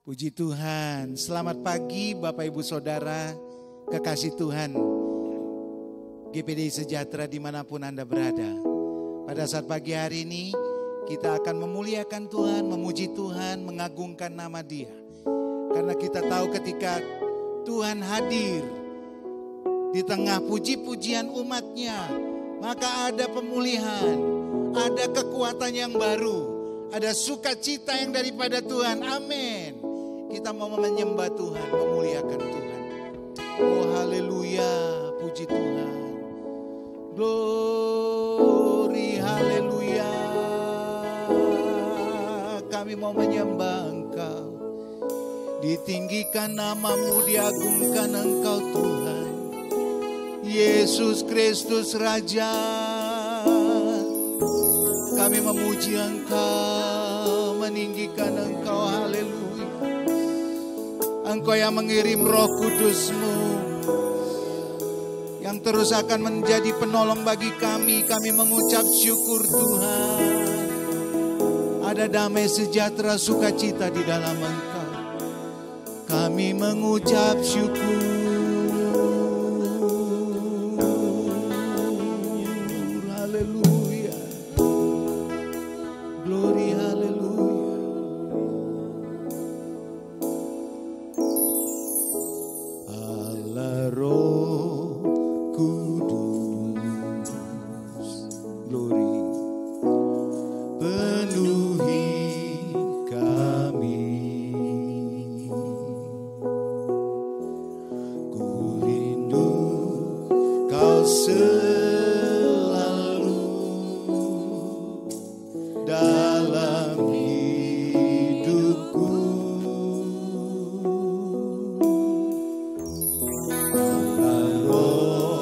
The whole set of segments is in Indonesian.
Puji Tuhan, selamat pagi Bapak Ibu Saudara, kekasih Tuhan, GPDI Sejahtera dimanapun Anda berada. Pada saat pagi hari ini, kita akan memuliakan Tuhan, memuji Tuhan, mengagungkan nama Dia. Karena kita tahu ketika Tuhan hadir di tengah puji-pujian umatnya, maka ada pemulihan, ada kekuatan yang baru, ada sukacita yang daripada Tuhan. Amin. Kita mau menyembah Tuhan, memuliakan Tuhan. Oh haleluya, puji Tuhan. Glory, haleluya. Kami mau menyembah Engkau. Ditinggikan namamu, diagungkan Engkau Tuhan. Yesus Kristus Raja. Kami memuji Engkau, meninggikan Engkau, haleluya. Engkau yang mengirim Roh Kudus-Mu, yang terus akan menjadi penolong bagi kami. Kami mengucap syukur Tuhan. Ada damai sejahtera sukacita di dalam Engkau. Kami mengucap syukur. Haleluya. Glory, haleluya. Allah Roh Kudus, glory, penuhi kami. Ku rindu Kau selalu dalam hidupku. Roh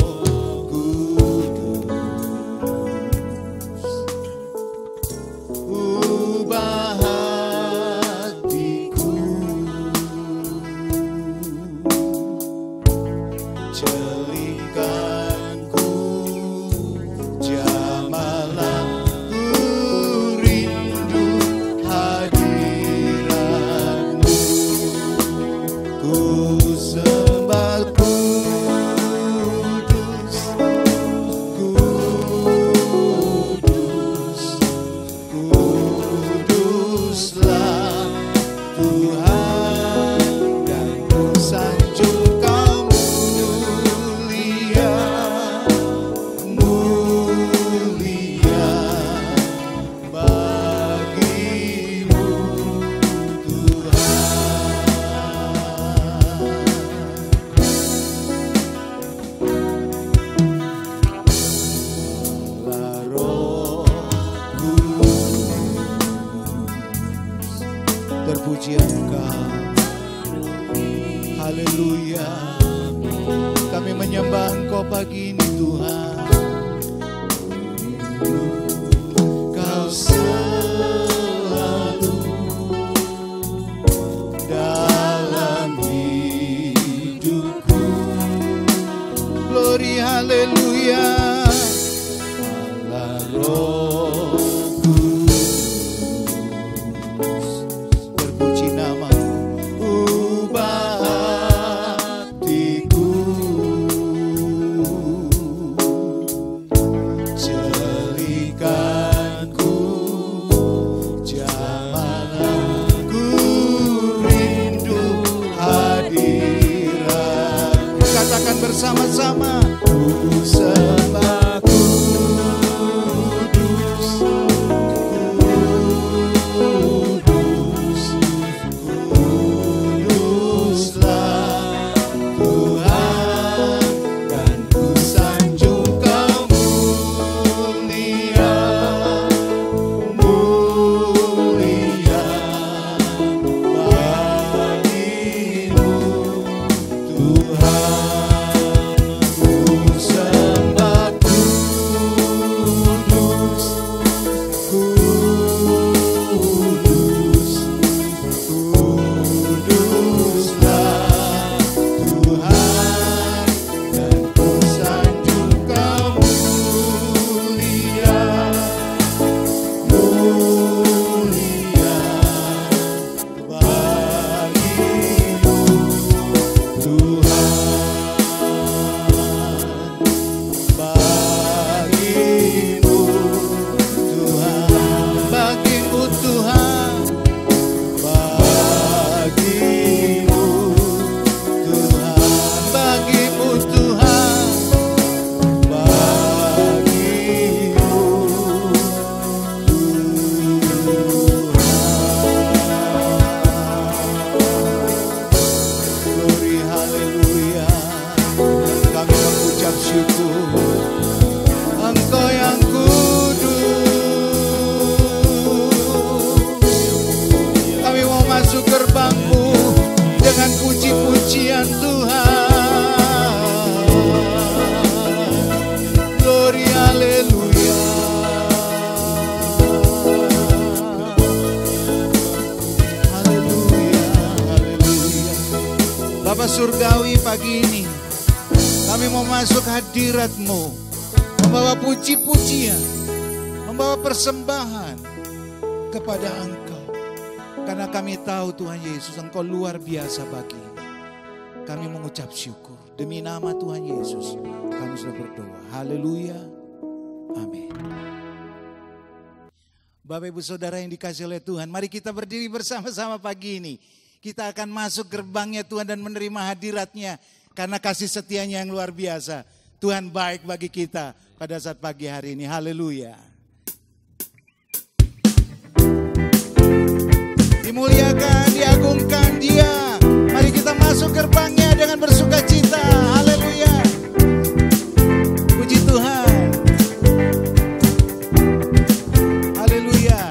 Kudus, ubah hatiku, celingkanku, jamalah ku rindu hadirat-Mu. Ku sembah Kudus, Kudus, Kuduslah Tuhan, dan ku sanjung Kau mulia, mulia bagi-Mu Tuhan. Allah Roh Kudus, terpuji Engkau. Haleluya. Kami menyembah Engkau pagi ini Tuhan. Kau selalu dalam hidupku. Glory, haleluya. Allah Roh Kudus, terpuji nama-Mu, ubah hatiku, celingkanku, Tuhan, glory haleluya. Haleluya, haleluya. Bapa Surgawi, pagi ini kami mau masuk hadirat-Mu, membawa puji-pujian, membawa persembahan kepada Engkau. Karena kami tahu Tuhan Yesus, Engkau luar biasa bagi ini. Kami mengucap syukur. Demi nama Tuhan Yesus, kami sudah berdoa. Haleluya. Amin. Bapak Ibu Saudara yang dikasihi oleh Tuhan, mari kita berdiri bersama-sama pagi ini. Kita akan masuk gerbangnya Tuhan dan menerima hadiratnya. Karena kasih setianya yang luar biasa. Tuhan baik bagi kita pada saat pagi hari ini. Haleluya. Dimuliakan, diagungkan Dia. Mari kita masuk gerbangnya dengan bersuka cita. Haleluya. Puji Tuhan. Haleluya.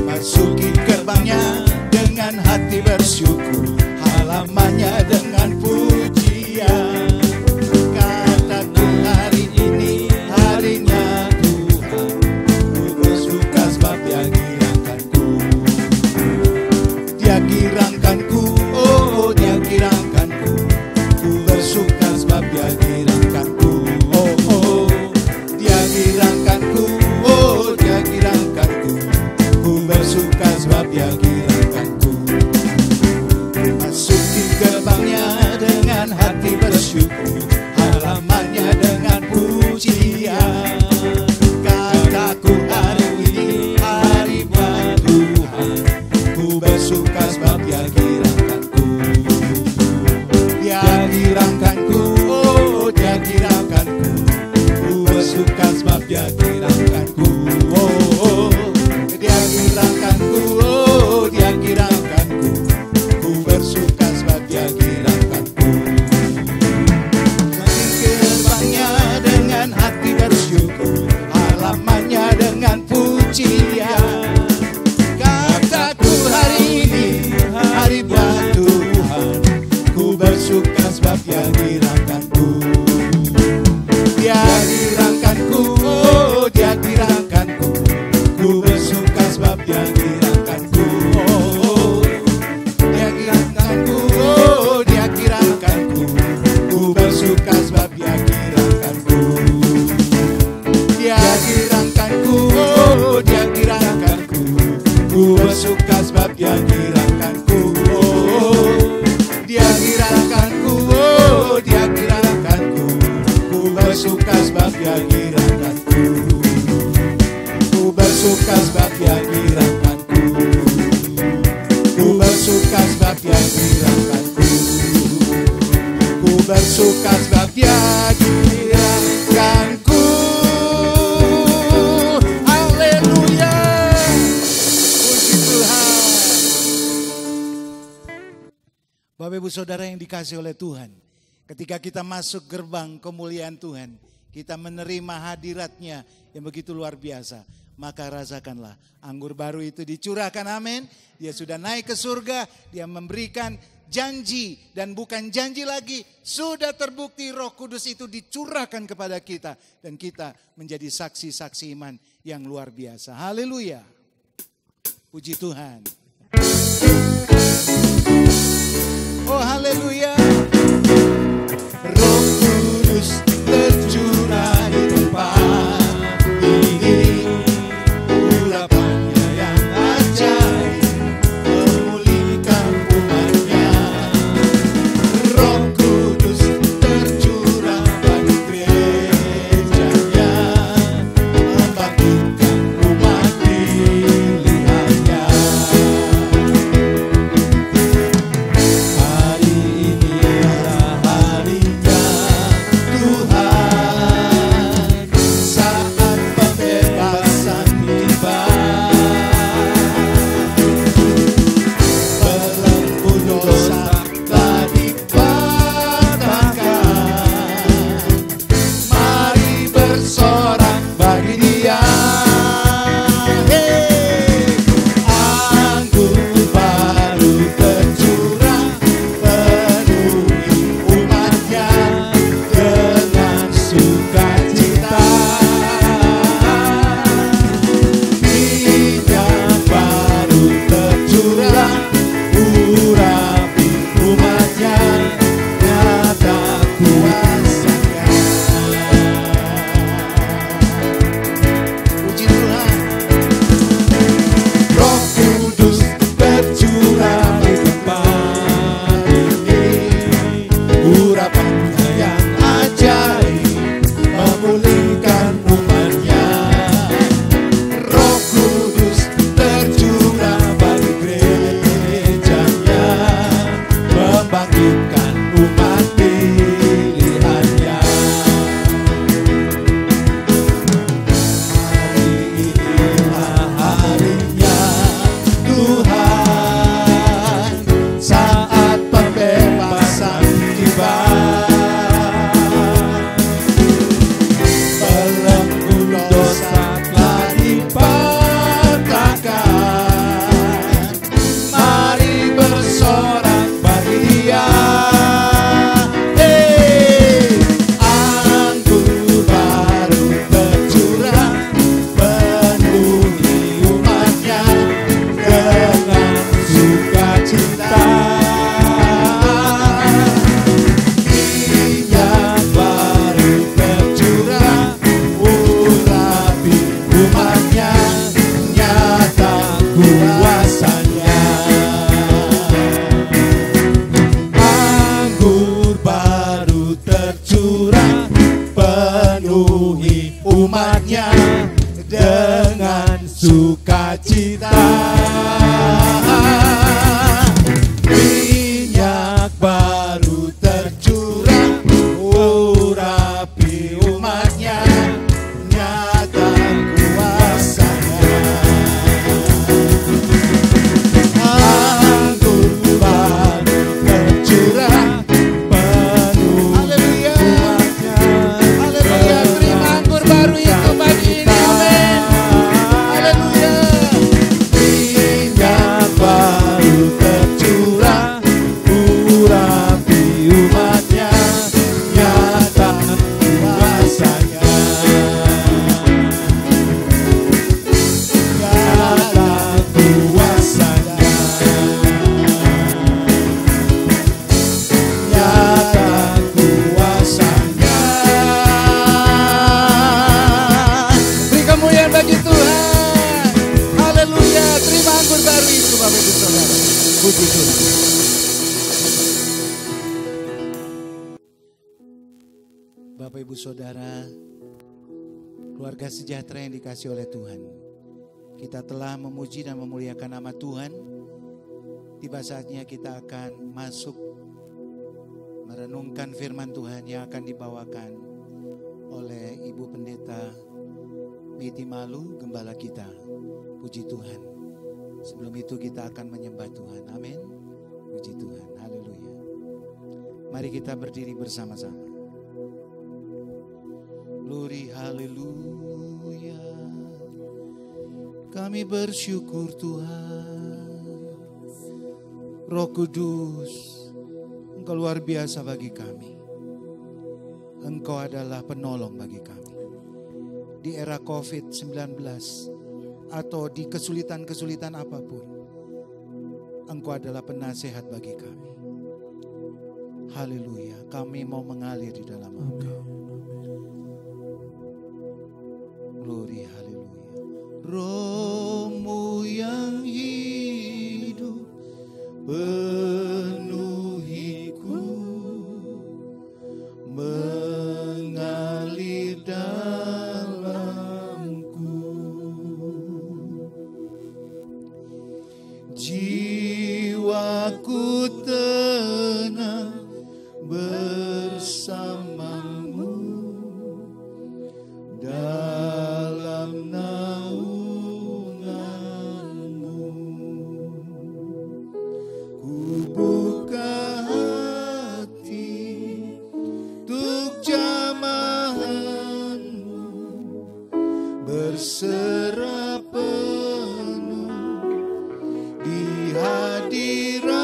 Masuki gerbangnya dengan hati bersyukur, halamannya dengan pujian. Kataku hari ini harinya Tuhan, ku bersuka sebab Dia girangkanku. Dia girangkanku, oh Dia girangkanku, ku bersuka sebab Dia girangkanku. Oh oh, Dia girangkanku, oh Dia girangkanku, ku bersuka sebab Dia girangkanku. Masuki gerbangnya dengan hati bersyukur, halamannya dengan pujian. Kataku hari ini hari buat Tuhan, ku bersuka sebab Dia girangkanku. Dia girangkanku, oh Dia girangkanku, ku bersuka sebab Dia girangkanku. Oh oh, Dia girangkanku, oh Dia girangkanku, ku bersuka sebab Dia girangkanku. Masuki gerbangnya dengan hati bersyukur, halamannya dengan pujian. Kataku hari ini hari buat Tuhan, ku bersuka sebab Dia girangkanku. Dia girangkanku, oh Dia girangkanku, ku bersuka sebab Dia girangkanku. Oh, Dia girangkanku, oh Dia girangkanku, ku bersuka sebab Dia girangkanku. Dia girangkanku, oh Dia girangkanku, ku bersuka sebab Dia girangkanku. Oh, Dia girangkanku, oh Dia girangkanku, ku bersuka sebab Dia girangkanku. Ku bersuka sebab Dia girangkanku, ku bersuka sebab Dia girangkanku, ku bersuka sebab Dia girangkanku. Haleluya. Puji Tuhan. Bapak Ibu Saudara yang dikasihi oleh Tuhan, ketika kita masuk gerbang kemuliaan Tuhan, kita menerima hadirat-Nya yang begitu luar biasa. Maka rasakanlah anggur baru itu dicurahkan, amin. Dia sudah naik ke surga, Dia memberikan janji dan bukan janji lagi. Sudah terbukti Roh Kudus itu dicurahkan kepada kita. Dan kita menjadi saksi-saksi iman yang luar biasa. Haleluya. Puji Tuhan. Oh haleluya. Roh Kudus tercurah di tempat ini. Urapannya yang ajaib memulihkan umatnya. Roh Kudus tercurah bagi gerejanya, membangkitkan umat pilihannya. kuasanya. Anggur baru tercurah, penuhi umatnya dengan sukacita. Minyak baru tercurah, urapi umatnya, nyata kuasanya. Anggur baru tercurah, penuh umatnya. Haleluya, terima anggur baru itu pagi ini, amin. Haleluya. Minyak baru tercurah, urapi umatnya, nyata kuasanya. Nyata kuasanya. Nyata kuasanya. Beri kemuliaan bagi Tuhan. Haleluya. Terima anggur baru itu Bapak Ibu Saudara. Puji Tuhan. Bapak Ibu Saudara, keluarga sejahtera yang dikasih oleh Tuhan, kita telah memuji dan memuliakan nama Tuhan. Tiba saatnya kita akan masuk merenungkan firman Tuhan yang akan dibawakan oleh Ibu Pendeta Miti Malu, gembala kita. Puji Tuhan. Sebelum itu kita akan menyembah Tuhan. Amin. Puji Tuhan. Haleluya. Mari kita berdiri bersama-sama. Glory, haleluya. Kami bersyukur Tuhan. Roh Kudus, Engkau luar biasa bagi kami. Engkau adalah penolong bagi kami. Di era COVID-19 atau di kesulitan-kesulitan apapun, Engkau adalah penasehat bagi kami. Haleluya, kami mau mengalir di dalam Engkau. Glory, haleluya. Roh-Mu yang hidup penuhiku, mengalir dalamku. Jiwaku tenang bersamamu dalam naunganmu. Ku buka hati untuk jamahanmu, berserah penuh di hadiratmu,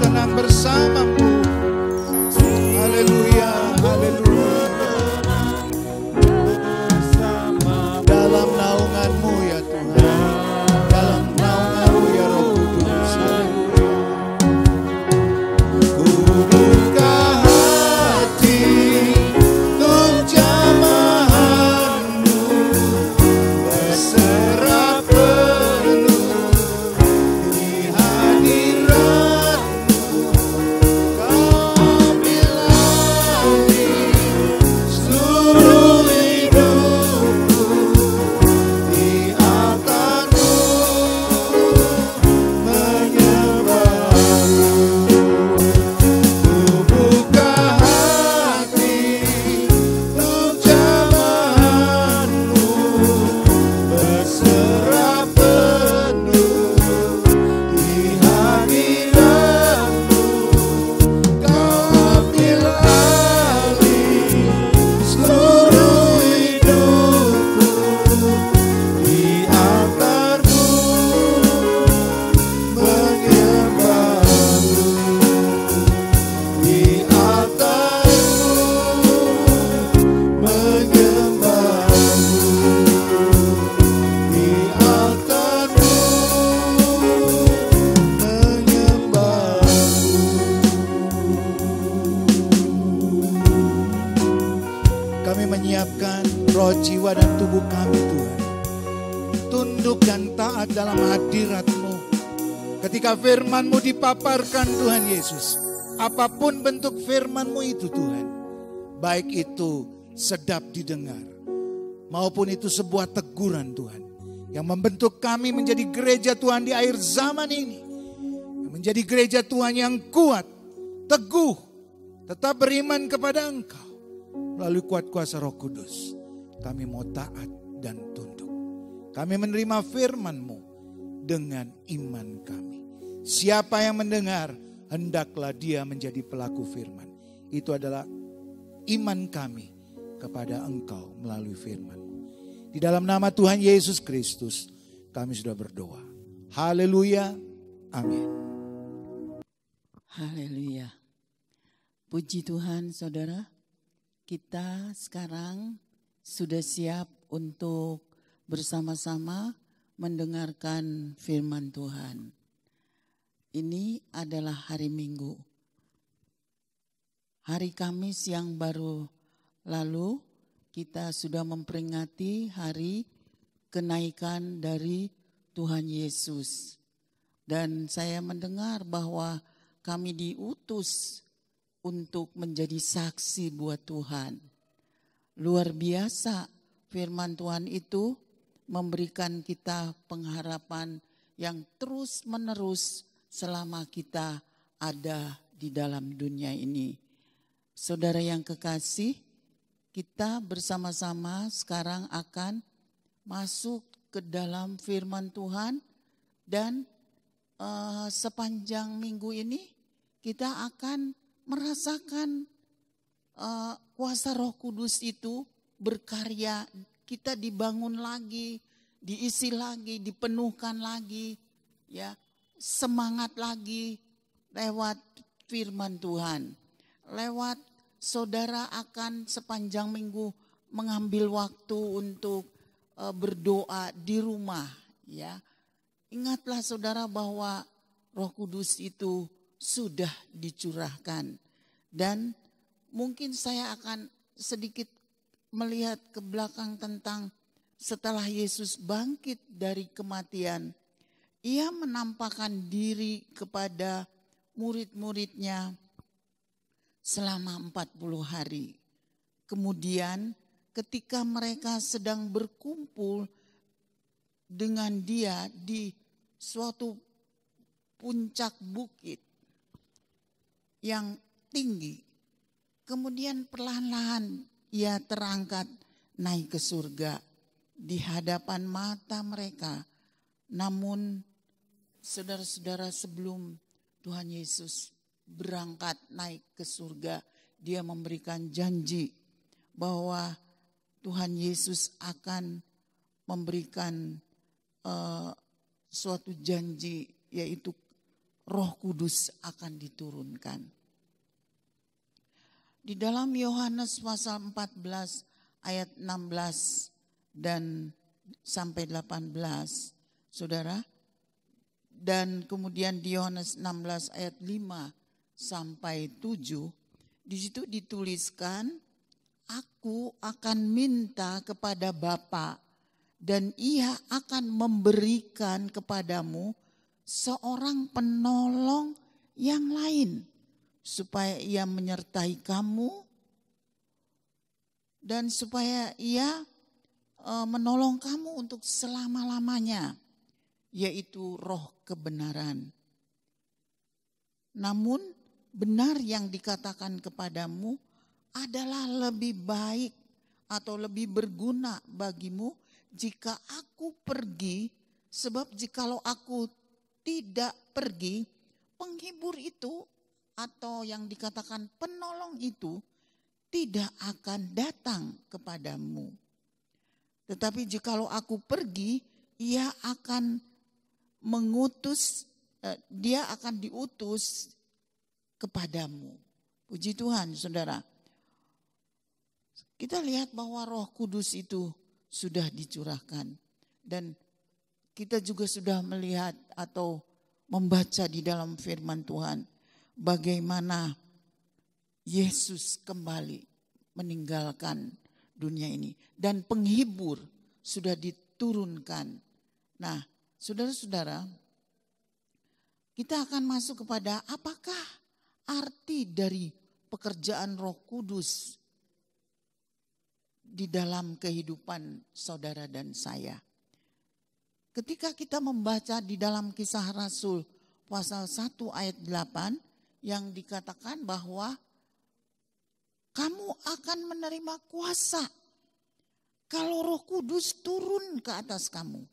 tenang bersamamu. Haleluya, haleluya. Dalam naunganmu ya Tuhan, dalam naunganmu ya Roh Kudus. Haleluya. Ku buka hati untuk jamahanmu, berserah penuh di hadiratmu. Kau bilari seluruh hidupku, di altarmu menyembahmu. Ku buka hati untuk jamahanmu, berserah penuh di hadiratmu. Kau ambil alih seluruh hidupku, di altarmu menyembahmu. Di altarmu menyembahmu. Di altarmu menyembahmu. Kami menyiapkan roh, jiwa, dan tubuh kami Tuhan, tunduk dan taat dalam hadirat-Mu. Ketika firman-Mu dipaparkan Tuhan Yesus, apapun bentuk firman-Mu itu Tuhan, baik itu sedap didengar, maupun itu sebuah teguran Tuhan, yang membentuk kami menjadi gereja Tuhan di akhir zaman ini, menjadi gereja Tuhan yang kuat, teguh, tetap beriman kepada Engkau. Melalui kuat kuasa Roh Kudus, kami mau taat dan tunduk. Kami menerima firman-Mu dengan iman kami. Siapa yang mendengar, hendaklah dia menjadi pelaku firman. Itu adalah iman kami kepada Engkau melalui firman-Mu. Di dalam nama Tuhan Yesus Kristus, kami sudah berdoa. Haleluya, amin. Haleluya. Puji Tuhan saudara, kita sekarang sudah siap untuk bersama-sama mendengarkan firman Tuhan. Ini adalah hari Minggu. Hari Kamis yang baru lalu kita sudah memperingati hari kenaikan dari Tuhan Yesus. Dan saya mendengar bahwa kami diutus untuk menjadi saksi buat Tuhan. Luar biasa, firman Tuhan itu memberikan kita pengharapan yang terus-menerus selama kita ada di dalam dunia ini. Saudara yang kekasih, kita bersama-sama sekarang akan masuk ke dalam firman Tuhan dan sepanjang minggu ini kita akan merasakan kuasa Roh Kudus itu berkarya, kita dibangun lagi, diisi lagi, dipenuhkan lagi, ya, semangat lagi lewat firman Tuhan. Lewat saudara akan sepanjang minggu mengambil waktu untuk berdoa di rumah, ya. Ingatlah saudara bahwa Roh Kudus itu sudah dicurahkan. Dan mungkin saya akan sedikit melihat ke belakang tentang setelah Yesus bangkit dari kematian, ia menampakkan diri kepada murid-muridnya selama 40 hari. Kemudian ketika mereka sedang berkumpul dengan dia di suatu puncak bukit yang tinggi, kemudian perlahan-lahan ia terangkat naik ke surga di hadapan mata mereka. Namun saudara-saudara, sebelum Tuhan Yesus berangkat naik ke surga, dia memberikan janji bahwa Tuhan Yesus akan memberikan suatu janji, yaitu Roh Kudus akan diturunkan. Di dalam Yohanes pasal 14 ayat 16 dan sampai 18, saudara. Dan kemudian di Yohanes 16 ayat 5 sampai 7, di situ dituliskan, aku akan minta kepada Bapa dan Ia akan memberikan kepadamu seorang penolong yang lain, supaya Ia menyertai kamu dan supaya Ia menolong kamu untuk selama-lamanya, yaitu Roh kebenaran. Namun benar yang dikatakan kepadamu adalah lebih baik atau lebih berguna bagimu jika aku pergi, sebab jikalau aku tidak pergi, penghibur itu atau yang dikatakan penolong itu tidak akan datang kepadamu. Tetapi jikalau aku pergi, ia akan diutus kepadamu. Puji Tuhan, saudara. Kita lihat bahwa Roh Kudus itu sudah dicurahkan. Dan kita juga sudah melihat atau membaca di dalam firman Tuhan bagaimana Yesus kembali meninggalkan dunia ini. Dan penghibur sudah diturunkan. Nah, saudara-saudara, kita akan masuk kepada apakah arti dari pekerjaan Roh Kudus di dalam kehidupan saudara dan saya. Ketika kita membaca di dalam Kisah Rasul pasal 1 ayat 8 yang dikatakan bahwa kamu akan menerima kuasa kalau Roh Kudus turun ke atas kamu.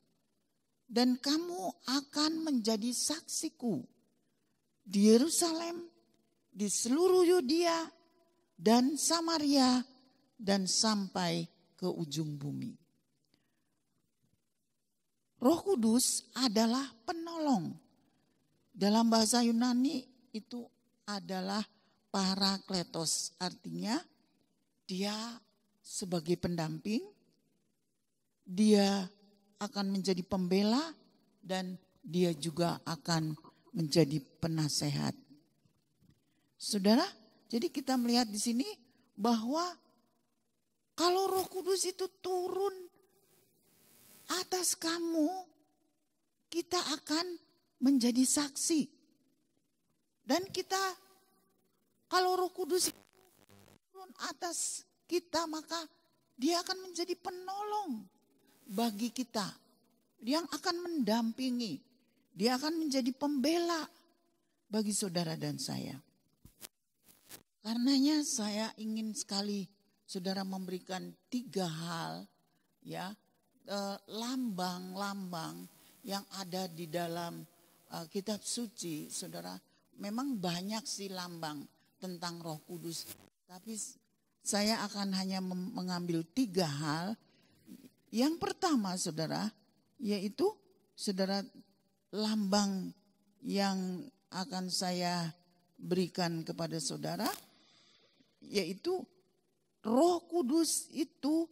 Dan kamu akan menjadi saksiku di Yerusalem, di seluruh Yudea dan Samaria dan sampai ke ujung bumi. Roh Kudus adalah penolong. Dalam bahasa Yunani itu adalah parakletos, artinya dia sebagai pendamping, dia akan menjadi pembela dan dia juga akan menjadi penasehat. Saudara, jadi kita melihat di sini bahwa kalau Roh Kudus itu turun atas kamu, kita akan menjadi saksi. Dan kita, kalau Roh Kudus turun atas kita, maka dia akan menjadi penolong bagi kita, yang akan mendampingi, dia akan menjadi pembela bagi saudara dan saya. Karenanya saya ingin sekali saudara memberikan 3 hal, ya, lambang-lambang yang ada di dalam kitab suci, saudara. Memang banyak sih lambang tentang Roh Kudus, tapi saya akan hanya mengambil 3 hal. Yang pertama, saudara, yaitu saudara, lambang yang akan saya berikan kepada saudara, yaitu Roh Kudus itu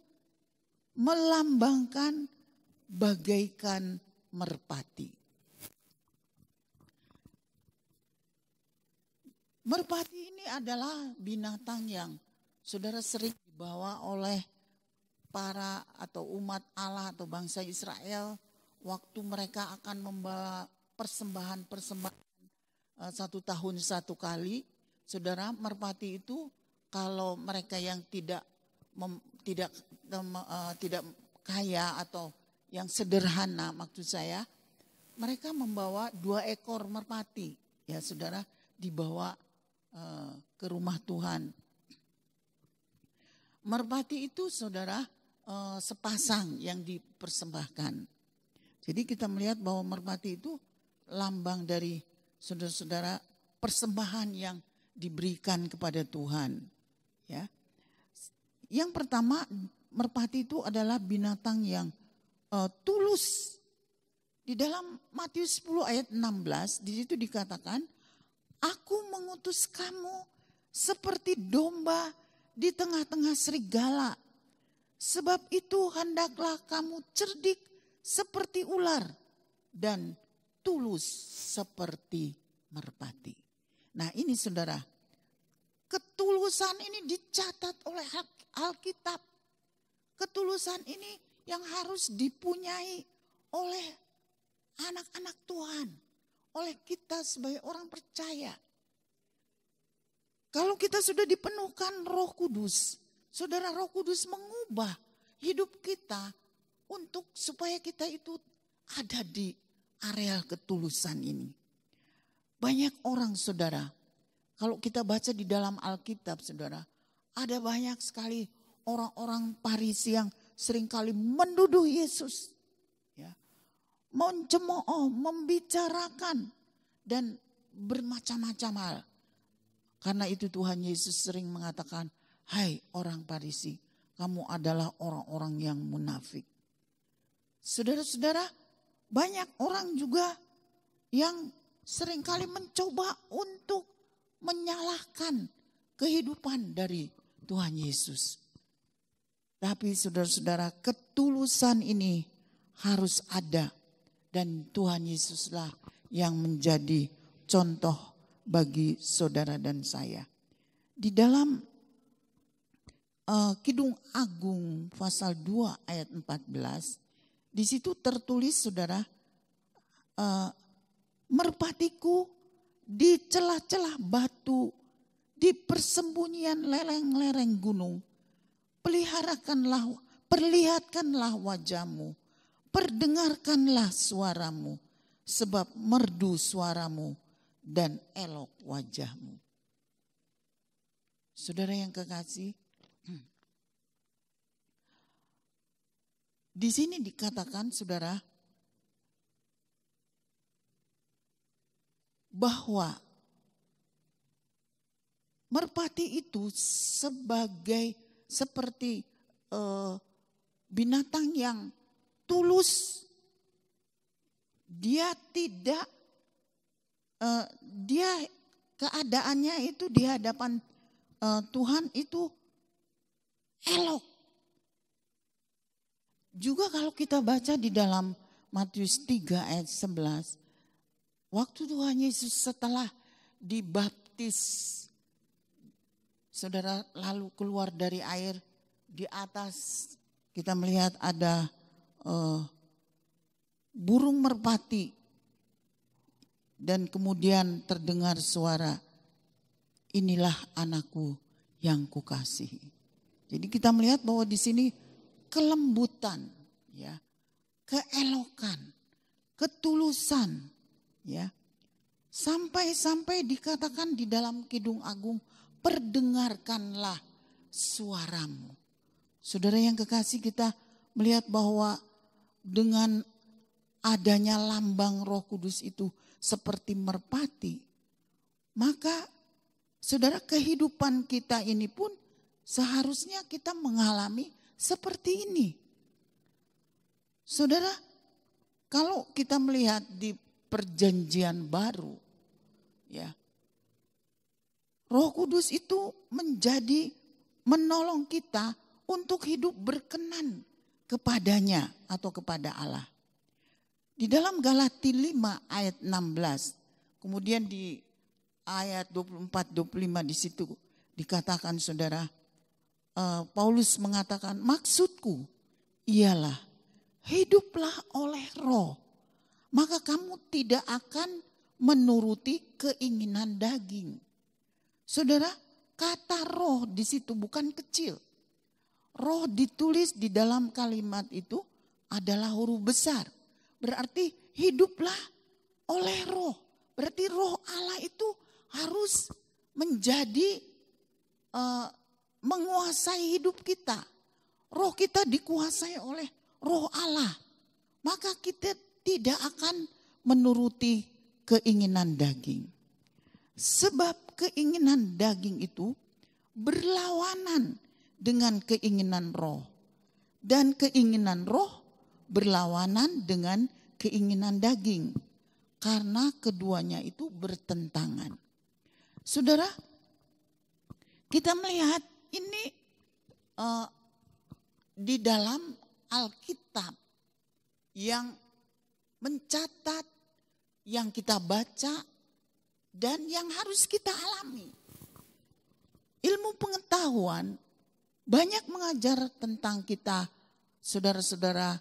melambangkan bagaikan merpati. Merpati ini adalah binatang yang saudara sering dibawa oleh para atau umat Allah atau bangsa Israel waktu mereka akan membawa persembahan-persembahan 1 tahun 1 kali. Saudara, merpati itu kalau mereka yang tidak kaya atau yang sederhana, maksud saya, mereka membawa 2 ekor merpati, ya saudara, dibawa ke rumah Tuhan. Merpati itu, saudara, sepasang yang dipersembahkan. Jadi kita melihat bahwa merpati itu lambang dari saudara-saudara persembahan yang diberikan kepada Tuhan. Ya, yang pertama, merpati itu adalah binatang yang tulus Di dalam Matius 10 ayat 16 di situ dikatakan, aku mengutus kamu seperti domba di tengah-tengah serigala. Sebab itu hendaklah kamu cerdik seperti ular dan tulus seperti merpati. Nah ini saudara, ketulusan ini dicatat oleh Alkitab. Ketulusan ini yang harus dipunyai oleh anak-anak Tuhan, oleh kita sebagai orang percaya. Kalau kita sudah dipenuhkan Roh Kudus, saudara, Roh Kudus mengubah hidup kita untuk supaya kita itu ada di area ketulusan ini. Banyak orang saudara, kalau kita baca di dalam Alkitab saudara, ada banyak sekali orang-orang Farisi yang seringkali menduduh Yesus. Mencemooh, membicarakan dan bermacam-macam hal. Karena itu Tuhan Yesus sering mengatakan, hai orang Farisi, kamu adalah orang-orang yang munafik. Saudara-saudara, banyak orang juga yang seringkali mencoba untuk menyalahkan kehidupan dari Tuhan Yesus. Tapi saudara-saudara, ketulusan ini harus ada. Dan Tuhan Yesuslah yang menjadi contoh bagi saudara dan saya. Di dalam Kidung Agung pasal 2 ayat 14, di situ tertulis saudara, merpatiku di celah-celah batu, di persembunyian lereng-lereng gunung, perlihatkanlah wajahmu. Perdengarkanlah suaramu, sebab merdu suaramu dan elok wajahmu. Saudara yang kekasih, di sini dikatakan saudara, bahwa merpati itu seperti binatang yang tulus. Dia tidak, dia keadaannya itu di hadapan Tuhan itu elok. Juga kalau kita baca di dalam Matius 3 ayat 11, waktu Tuhan Yesus setelah dibaptis, saudara, lalu keluar dari air, di atas kita melihat ada burung merpati dan kemudian terdengar suara, inilah anakku yang kukasihi. Jadi kita melihat bahwa di sini kelembutan, ya, keelokan, ketulusan, ya, sampai dikatakan di dalam Kidung Agung, perdengarkanlah suaramu. Saudara yang kekasih, kita melihat bahwa dengan adanya lambang Roh Kudus itu seperti merpati, maka saudara, kehidupan kita ini pun seharusnya kita mengalami seperti ini. Saudara, kalau kita melihat di Perjanjian Baru, ya, Roh Kudus itu menjadi menolong kita untuk hidup berkenan kepadanya atau kepada Allah. Di dalam Galati 5 ayat 16, kemudian di ayat 24-25 di situ dikatakan saudara, Paulus mengatakan, maksudku ialah hiduplah oleh Roh, maka kamu tidak akan menuruti keinginan daging. Saudara, kata roh di situ bukan kecil. Roh ditulis di dalam kalimat itu adalah huruf besar. Berarti hiduplah oleh Roh. Berarti Roh Allah itu harus menjadi menguasai hidup kita. Roh kita dikuasai oleh Roh Allah. Maka kita tidak akan menuruti keinginan daging. Sebab keinginan daging itu berlawanan dengan keinginan roh. Dan keinginan roh berlawanan dengan keinginan daging. Karena keduanya itu bertentangan. Saudara, kita melihat ini di dalam Alkitab yang mencatat, yang kita baca, dan yang harus kita alami. Ilmu pengetahuan banyak mengajar tentang kita, saudara-saudara,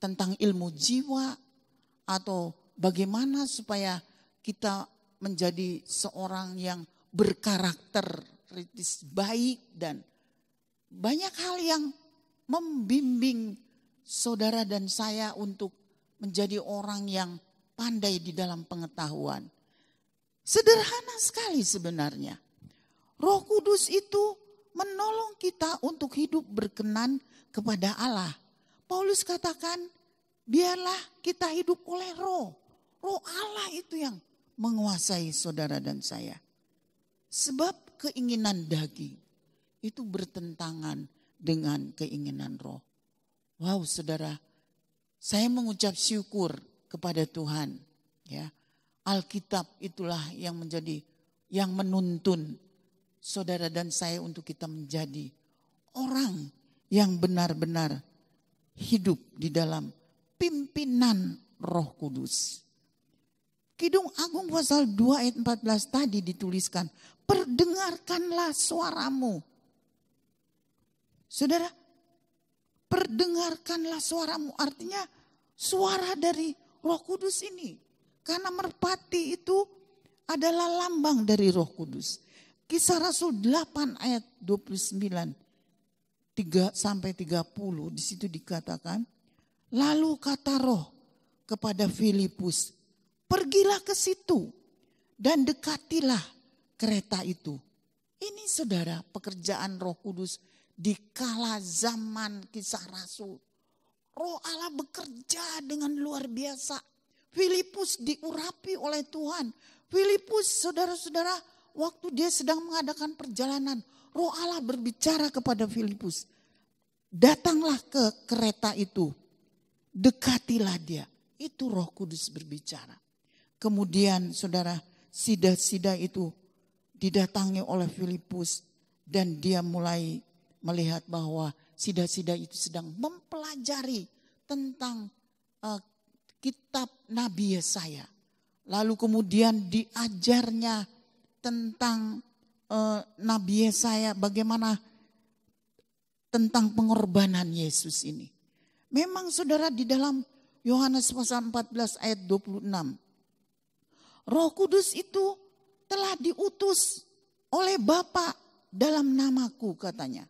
tentang ilmu jiwa, atau bagaimana supaya kita menjadi seorang yang berkarakter baik, dan banyak hal yang membimbing saudara dan saya untuk menjadi orang yang pandai di dalam pengetahuan. Sederhana sekali sebenarnya. Roh Kudus itu menolong kita untuk hidup berkenan kepada Allah. Paulus katakan, biarlah kita hidup oleh roh. Roh Allah itu yang menguasai saudara dan saya. Sebab keinginan daging itu bertentangan dengan keinginan roh. Wow, saudara, saya mengucap syukur kepada Tuhan. Ya, Alkitab itulah yang menuntun saudara dan saya untuk kita menjadi orang yang benar-benar hidup di dalam pimpinan Roh Kudus. Kidung Agung pasal 2 ayat 14 tadi dituliskan, perdengarkanlah suaramu. Saudara, perdengarkanlah suaramu, artinya suara dari Roh Kudus ini. Karena merpati itu adalah lambang dari Roh Kudus. Kisah Rasul 8 ayat 29 sampai 30, di situ dikatakan, lalu kata Roh kepada Filipus, pergilah ke situ dan dekatilah kereta itu. Ini saudara, pekerjaan Roh Kudus di kala zaman Kisah Rasul. Roh Allah bekerja dengan luar biasa. Filipus diurapi oleh Tuhan. Filipus, saudara-saudara, waktu dia sedang mengadakan perjalanan, Roh Allah berbicara kepada Filipus. Datanglah ke kereta itu, dekatilah dia. Itu Roh Kudus berbicara. Kemudian saudara, sida-sida itu didatangi oleh Filipus, dan dia mulai melihat bahwa sida-sida itu sedang mempelajari tentang kitab Nabi Yesaya. Lalu kemudian diajarnya tentang Nabi Yesaya, bagaimana tentang pengorbanan Yesus ini. Memang saudara, di dalam Yohanes pasal 14 ayat 26, Roh Kudus itu telah diutus oleh Bapa dalam namaku, katanya.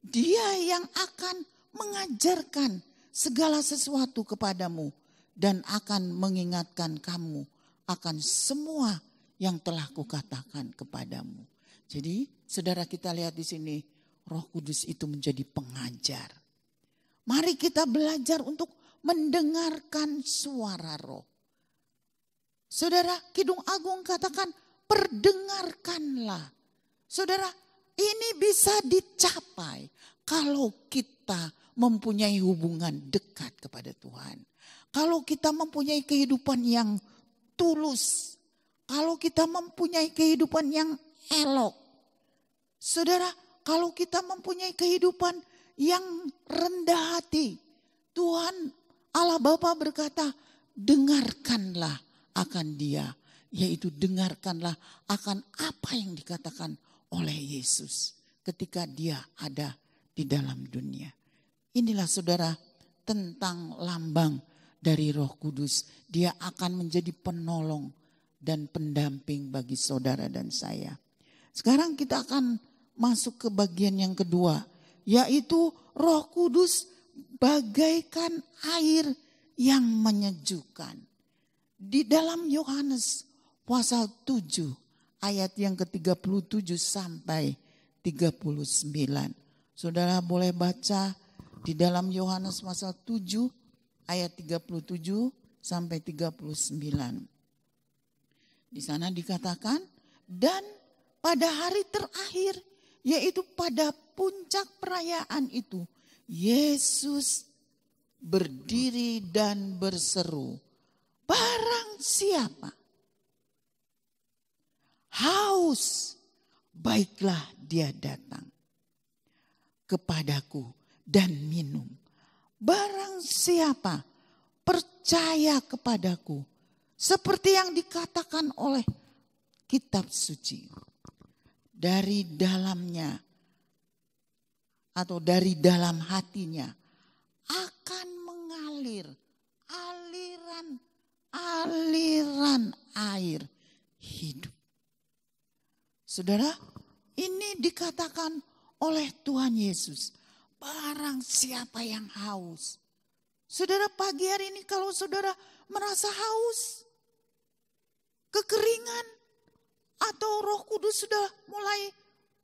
Dia yang akan mengajarkan segala sesuatu kepadamu dan akan mengingatkan kamu akan semua yang telah kukatakan kepadamu. Jadi, saudara, kita lihat di sini, Roh Kudus itu menjadi pengajar. Mari kita belajar untuk mendengarkan suara Roh. Saudara, Kidung Agung katakan, perdengarkanlah. Saudara, ini bisa dicapai kalau kita mempunyai hubungan dekat kepada Tuhan. Kalau kita mempunyai kehidupan yang tulus. Kalau kita mempunyai kehidupan yang elok. Saudara, kalau kita mempunyai kehidupan yang rendah hati. Tuhan Allah Bapa berkata, dengarkanlah akan dia. Yaitu dengarkanlah akan apa yang dikatakan oleh Yesus ketika dia ada di dalam dunia. Inilah saudara, tentang lambang dari Roh Kudus. Dia akan menjadi penolong dan pendamping bagi saudara dan saya. Sekarang kita akan masuk ke bagian yang kedua, yaitu Roh Kudus bagaikan air yang menyejukkan. Di dalam Yohanes pasal 7 ayat yang ke-37 sampai 39. Saudara boleh baca di dalam Yohanes pasal 7 ayat 37 sampai 39. Di sana dikatakan, dan pada hari terakhir, yaitu pada puncak perayaan itu, Yesus berdiri dan berseru, barang siapa haus, baiklah dia datang kepadaku dan minum. Barang siapa percaya kepadaku, seperti yang dikatakan oleh kitab suci, dari dalamnya atau dari dalam hatinya akan mengalir aliran air hidup. Saudara, ini dikatakan oleh Tuhan Yesus, barang siapa yang haus. Saudara, pagi hari ini kalau saudara merasa haus, kekeringan, atau Roh Kudus sudah mulai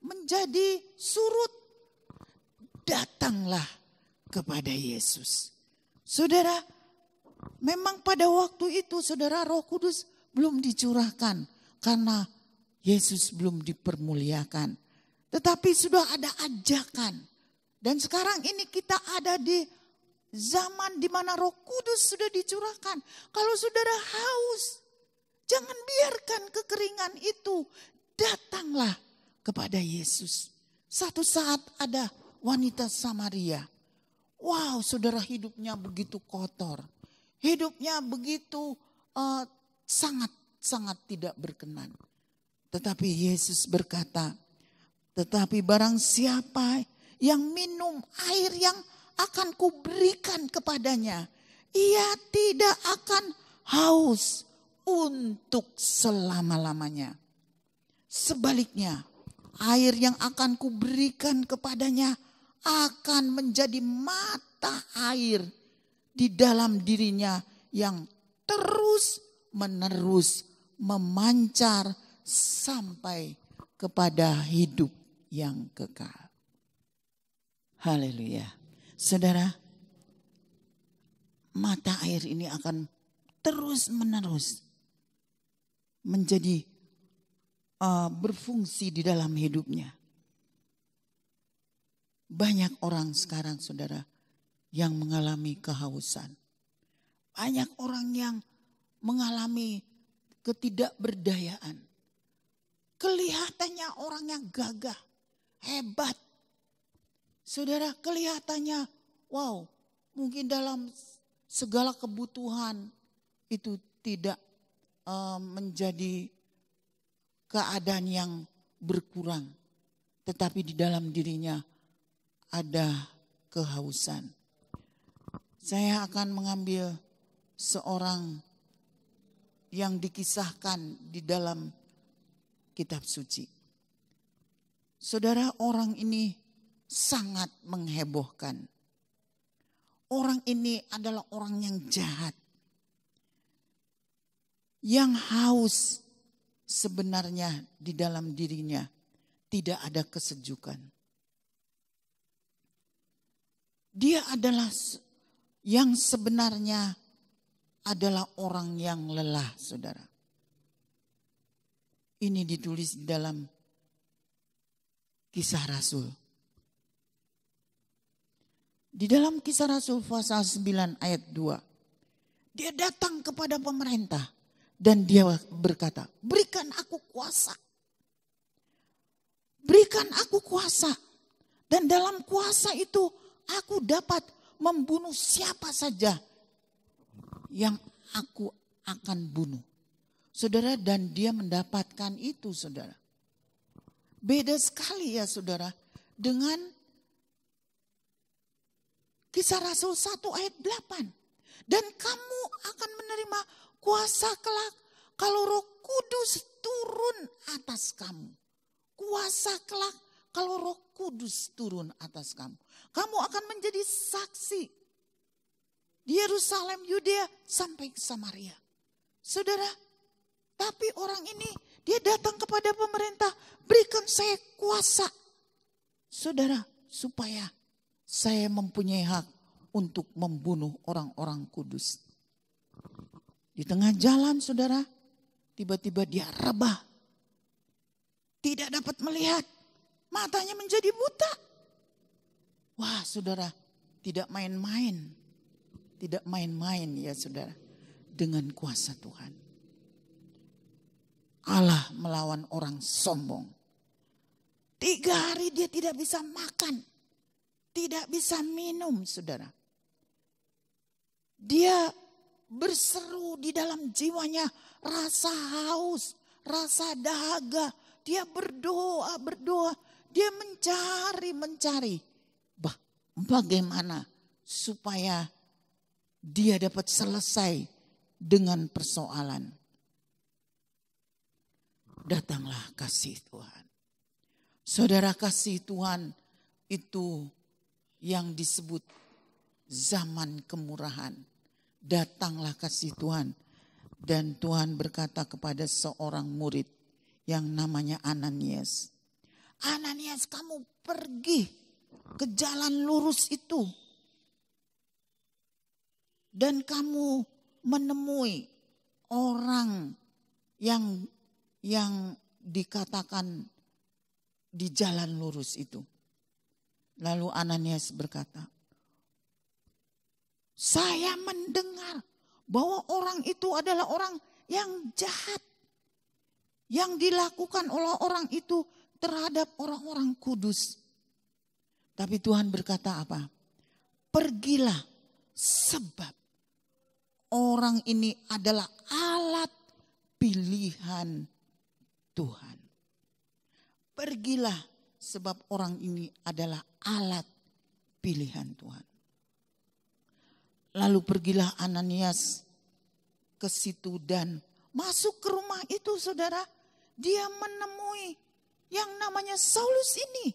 menjadi surut, datanglah kepada Yesus. Saudara, memang pada waktu itu saudara, Roh Kudus belum dicurahkan karena Yesus belum dipermuliakan. Tetapi sudah ada ajakan. Dan sekarang ini kita ada di zaman di mana Roh Kudus sudah dicurahkan. Kalau saudara haus, jangan biarkan kekeringan itu, datanglah kepada Yesus. Satu saat ada wanita Samaria. Wow, saudara, hidupnya begitu kotor. Hidupnya begitu sangat tidak berkenan. Tetapi Yesus berkata, tetapi barang siapa yang minum air yang akan kuberikan kepadanya, ia tidak akan haus untuk selama-lamanya. Sebaliknya, air yang akan kuberikan kepadanya akan menjadi mata air di dalam dirinya yang terus-menerus memancar sampai kepada hidup yang kekal. Haleluya. Saudara, mata air ini akan terus-menerus menjadi berfungsi di dalam hidupnya. Banyak orang sekarang, saudara, yang mengalami kehausan. Banyak orang yang mengalami ketidakberdayaan. Kelihatannya orang yang gagah, hebat. Saudara, kelihatannya wow, mungkin dalam segala kebutuhan itu tidak menjadi keadaan yang berkurang. Tetapi di dalam dirinya ada kehausan. Saya akan mengambil seorang yang dikisahkan di dalam kitab suci. Saudara, orang ini sangat menghebohkan. Orang ini adalah orang yang jahat. Yang haus sebenarnya di dalam dirinya tidak ada kesejukan. Dia adalah yang sebenarnya adalah orang yang lelah, saudara. Ini ditulis di dalam Kisah Rasul. Di dalam Kisah Rasul pasal 9 ayat 2. Dia datang kepada pemerintah dan dia berkata, berikan aku kuasa. Berikan aku kuasa. Dan dalam kuasa itu aku dapat membunuh siapa saja yang aku akan bunuh. Saudara, dan dia mendapatkan itu, saudara. Beda sekali ya, saudara, dengan Kisah Rasul 1 ayat 8. Dan kamu akan menerima kuasa kelak kalau Roh Kudus turun atas kamu. Kuasa kelak kalau Roh Kudus turun atas kamu. Kamu akan menjadi saksi di Yerusalem, Yudea, sampai ke Samaria. Saudara, tapi orang ini dia datang kepada pemerintah, berikan saya kuasa. Saudara, supaya saya mempunyai hak untuk membunuh orang-orang kudus. Di tengah jalan, saudara, tiba-tiba dia rebah. Tidak dapat melihat, matanya menjadi buta. Wah, saudara, tidak main-main. Tidak main-main ya saudara dengan kuasa Tuhan. Allah melawan orang sombong. 3 hari dia tidak bisa makan, tidak bisa minum saudara. Dia berseru di dalam jiwanya rasa haus, rasa dahaga. Dia berdoa, dia mencari. Bagaimana supaya dia dapat selesai dengan persoalan. Datanglah kasih Tuhan. Saudara, kasih Tuhan itu yang disebut zaman kemurahan. Datanglah kasih Tuhan. Dan Tuhan berkata kepada seorang murid yang namanya Ananias. Ananias, kamu pergi ke jalan lurus itu. Dan kamu menemui orang yang dikatakan di jalan lurus itu. Lalu Ananias berkata, saya mendengar bahwa orang itu adalah orang yang jahat. Yang dilakukan oleh orang itu terhadap orang-orang kudus. Tapi Tuhan berkata apa? Pergilah, sebab orang ini adalah alat pilihan Tuhan. Pergilah, sebab orang ini adalah alat pilihan Tuhan. Lalu pergilah Ananias ke situ dan masuk ke rumah itu saudara. Dia menemui yang namanya Saulus ini.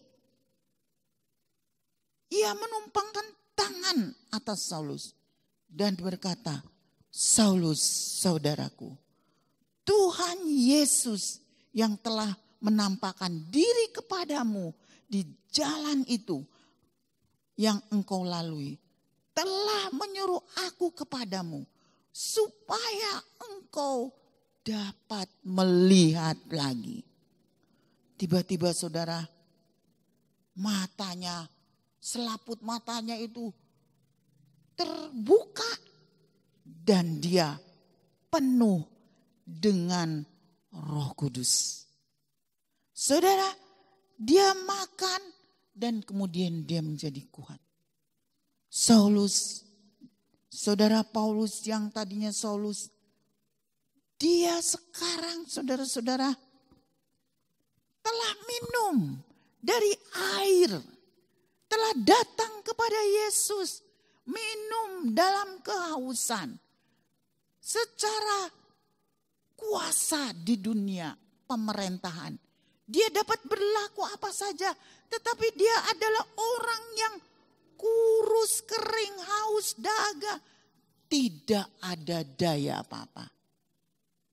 Ia menumpangkan tangan atas Saulus. Dan berkata, Saulus saudaraku, Tuhan Yesus yang telah menampakkan diri kepadamu di jalan itu yang engkau lalui, telah menyuruh aku kepadamu supaya engkau dapat melihat lagi. Tiba-tiba saudara, matanya, selaput matanya itu terbuka dan dia penuh dengan Roh Kudus. Saudara, dia makan dan kemudian dia menjadi kuat. Saulus, saudara Paulus yang tadinya Saulus, dia sekarang saudara-saudara telah minum dari air, telah datang kepada Yesus, minum dalam kehausan. Secara kuasa di dunia pemerintahan, dia dapat berlaku apa saja, tetapi dia adalah orang yang kurus, kering, haus, dahaga. Tidak ada daya apa-apa.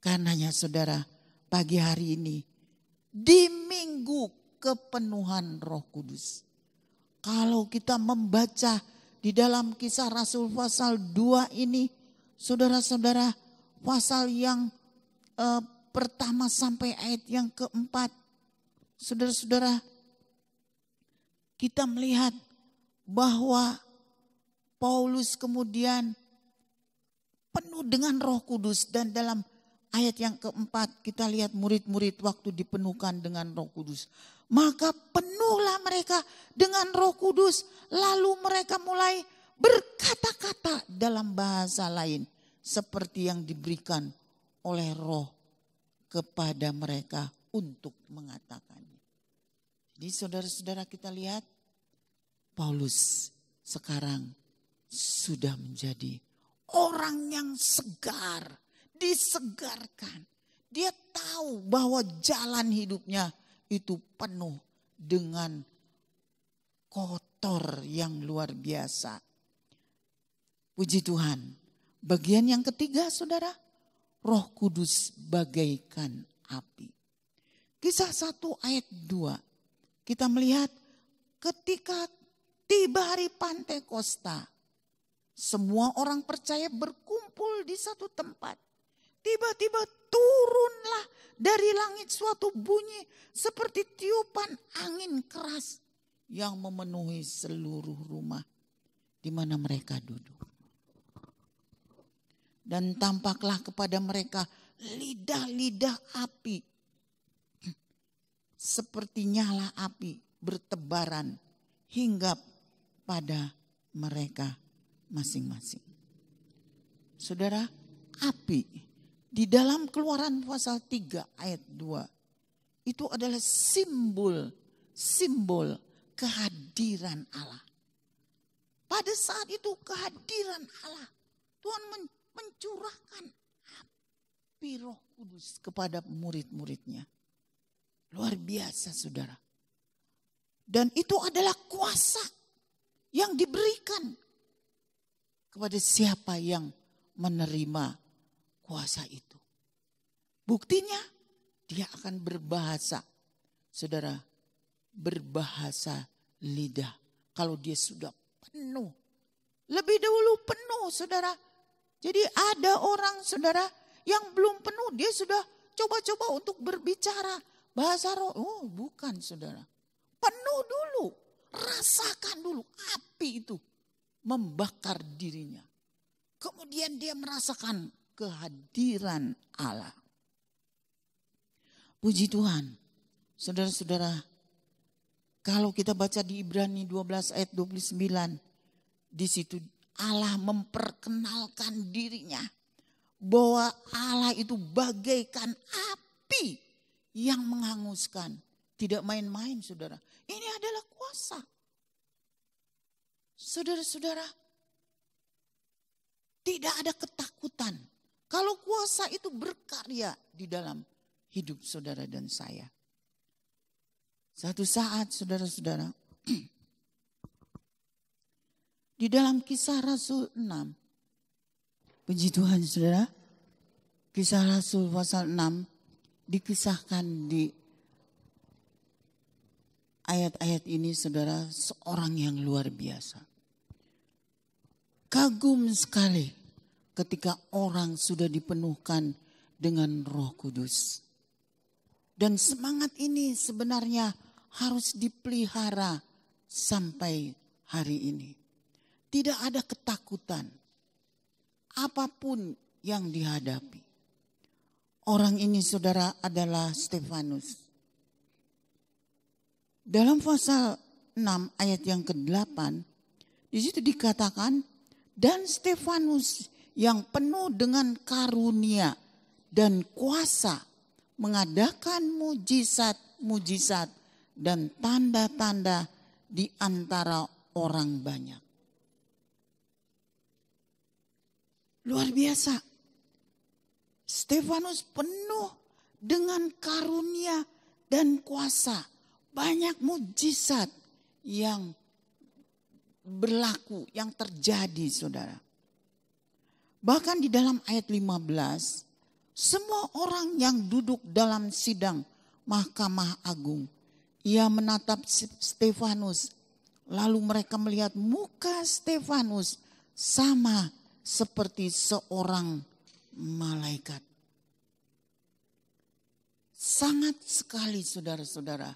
Karenanya saudara, pagi hari ini di minggu kepenuhan Roh Kudus. Kalau kita membaca di dalam Kisah Rasul pasal 2 ini, saudara-saudara, pasal yang pertama sampai ayat yang keempat, saudara-saudara, kita melihat bahwa Paulus kemudian penuh dengan Roh Kudus, dan dalam ayat yang keempat kita lihat murid-murid waktu dipenuhkan dengan Roh Kudus. Maka penuhlah mereka dengan Roh Kudus, lalu mereka mulai berkata-kata dalam bahasa lain seperti yang diberikan oleh Roh kepada mereka untuk mengatakannya. Jadi saudara-saudara, kita lihat Paulus sekarang sudah menjadi orang yang segar, disegarkan. Dia tahu bahwa jalan hidupnya itu penuh dengan kotor yang luar biasa. Puji Tuhan. Bagian yang ketiga saudara, Roh Kudus bagaikan api. Kisah 1 ayat 2. Kita melihat ketika tiba hari Pantekosta, semua orang percaya berkumpul di satu tempat. Tiba-tiba turunlah dari langit suatu bunyi seperti tiupan angin keras yang memenuhi seluruh rumah di mana mereka duduk. Dan tampaklah kepada mereka lidah-lidah api. Seperti nyala api bertebaran hingga pada mereka masing-masing. Saudara, api di dalam Keluaran pasal 3 ayat 2 itu adalah simbol kehadiran Allah. Pada saat itu kehadiran Allah, Tuhan mencurahkan api Roh Kudus kepada murid-muridnya. Luar biasa, saudara. Dan itu adalah kuasa yang diberikan kepada siapa yang menerima kuasa itu. Buktinya dia akan berbahasa. Saudara, berbahasa lidah. Kalau dia sudah penuh. Lebih dahulu penuh, saudara. Jadi ada orang, saudara, yang belum penuh. Dia sudah coba-coba untuk berbicara bahasa roh. Oh, bukan, saudara. Penuh dulu. Rasakan dulu api itu membakar dirinya. Kemudian dia merasakan kehadiran Allah. Puji Tuhan. Saudara-saudara, kalau kita baca di Ibrani 12 ayat 29, di situ Allah memperkenalkan dirinya bahwa Allah itu bagaikan api yang menghanguskan. Tidak main-main, saudara. Ini adalah kuasa. Saudara-saudara, tidak ada ketakutan. Kalau kuasa itu berkarya di dalam hidup saudara dan saya. Satu saat, saudara-saudara, di dalam Kisah Rasul 6, puji Tuhan, saudara, Kisah Rasul pasal 6 dikisahkan di ayat-ayat ini, saudara, seorang yang luar biasa. Kagum sekali ketika orang sudah dipenuhkan dengan Roh Kudus. Dan semangat ini sebenarnya harus dipelihara sampai hari ini. Tidak ada ketakutan apapun yang dihadapi. Orang ini, saudara, adalah Stefanus. Dalam pasal 6 ayat yang ke-8, di situ dikatakan, dan Stefanus yang penuh dengan karunia dan kuasa mengadakan mujizat-mujizat dan tanda-tanda di antara orang banyak. Luar biasa. Stefanus penuh dengan karunia dan kuasa. Banyak mujizat yang berlaku, yang terjadi, saudara. Bahkan di dalam ayat 15, semua orang yang duduk dalam sidang Mahkamah Agung, ia menatap Stefanus, lalu mereka melihat muka Stefanus sama seperti seorang malaikat. Sangat sekali, saudara-saudara.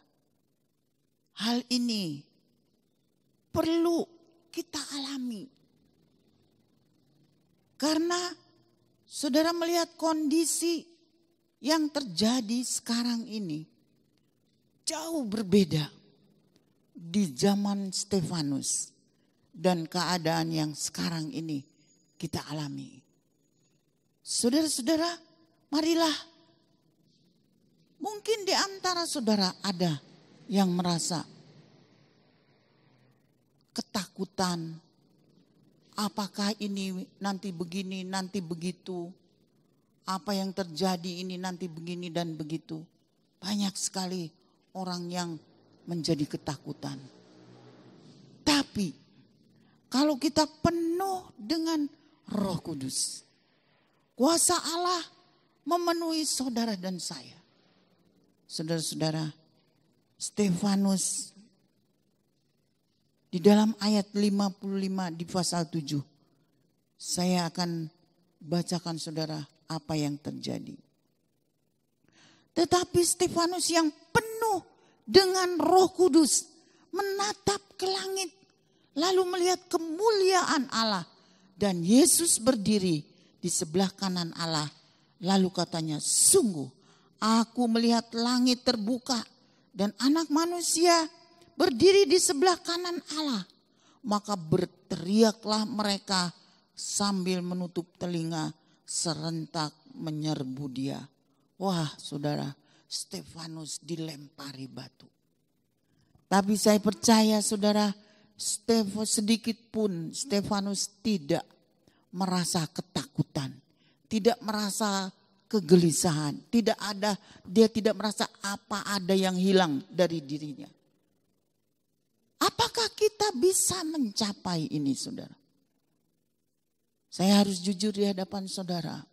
Hal ini perlu kita alami. Karena saudara melihat kondisi yang terjadi sekarang ini jauh berbeda di zaman Stefanus dan keadaan yang sekarang ini kita alami. Saudara-saudara, marilah, mungkin di antara saudara ada yang merasa ketakutan, apakah ini nanti begini, nanti begitu, apa yang terjadi ini nanti begini dan begitu. Banyak sekali orang yang menjadi ketakutan. Tapi kalau kita penuh dengan Roh Kudus, kuasa Allah memenuhi saudara dan saya. Saudara-saudara, Stefanus di dalam ayat 55 di pasal 7. Saya akan bacakan saudara apa yang terjadi. Tetapi Stefanus yang penuh dengan Roh Kudus menatap ke langit, lalu melihat kemuliaan Allah dan Yesus berdiri di sebelah kanan Allah. Lalu katanya, sungguh aku melihat langit terbuka dan Anak Manusia berdiri di sebelah kanan Allah. Maka berteriaklah mereka sambil menutup telinga, serentak menyerbu dia. Wah saudara, Stefanus dilempari batu. Tapi saya percaya saudara, sedikit pun Stefanus tidak merasa ketakutan, tidak merasa kegelisahan, dia tidak merasa apa ada yang hilang dari dirinya. Apakah kita bisa mencapai ini saudara? Saya harus jujur di hadapan saudara,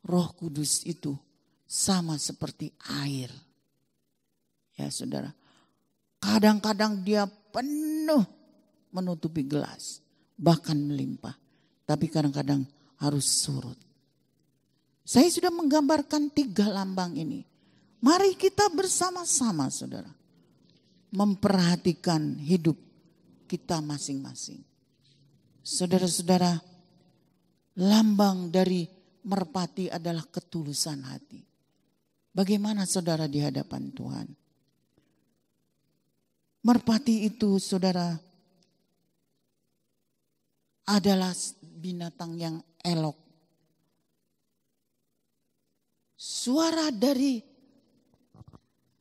Roh Kudus itu sama seperti air. Ya saudara, kadang-kadang dia penuh menutupi gelas, bahkan melimpah. Tapi kadang-kadang harus surut. Saya sudah menggambarkan 3 lambang ini. Mari kita bersama-sama saudara, memperhatikan hidup kita masing-masing. Saudara-saudara, lambang dari merpati adalah ketulusan hati. Bagaimana saudara di hadapan Tuhan? Merpati itu saudara adalah binatang yang elok. Suara dari